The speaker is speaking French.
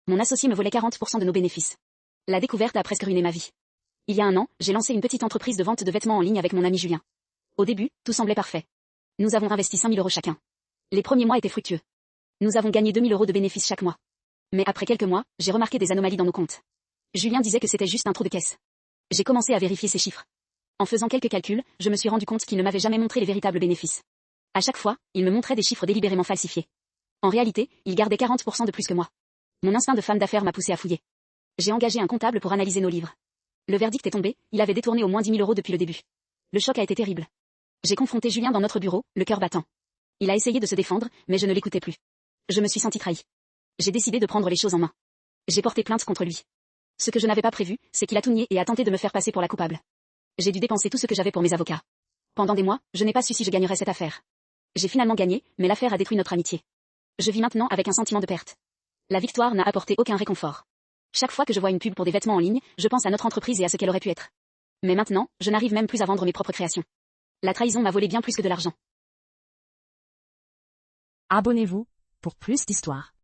Mon associé me volait 40% de nos bénéfices. La découverte a presque ruiné ma vie. Il y a un an, j'ai lancé une petite entreprise de vente de vêtements en ligne avec mon ami Julien. Au début, tout semblait parfait. Nous avons investi 5 000 € chacun. Les premiers mois étaient fructueux. Nous avons gagné 2 000 € de bénéfices chaque mois. Mais après quelques mois, j'ai remarqué des anomalies dans nos comptes. Julien disait que c'était juste un trou de caisse. J'ai commencé à vérifier ces chiffres. En faisant quelques calculs, je me suis rendu compte qu'il ne m'avait jamais montré les véritables bénéfices. À chaque fois, il me montrait des chiffres délibérément falsifiés. En réalité, il gardait 40% de plus que moi. Mon instinct de femme d'affaires m'a poussé à fouiller. J'ai engagé un comptable pour analyser nos livres. Le verdict est tombé, il avait détourné au moins 10 000 € depuis le début. Le choc a été terrible. J'ai confronté Julien dans notre bureau, le cœur battant. Il a essayé de se défendre, mais je ne l'écoutais plus. Je me suis sentie trahie. J'ai décidé de prendre les choses en main. J'ai porté plainte contre lui. Ce que je n'avais pas prévu, c'est qu'il a tout nié et a tenté de me faire passer pour la coupable. J'ai dû dépenser tout ce que j'avais pour mes avocats. Pendant des mois, je n'ai pas su si je gagnerais cette affaire. J'ai finalement gagné, mais l'affaire a détruit notre amitié. Je vis maintenant avec un sentiment de perte. La victoire n'a apporté aucun réconfort. Chaque fois que je vois une pub pour des vêtements en ligne, je pense à notre entreprise et à ce qu'elle aurait pu être. Mais maintenant, je n'arrive même plus à vendre mes propres créations. La trahison m'a volé bien plus que de l'argent. Abonnez-vous pour plus d'histoires.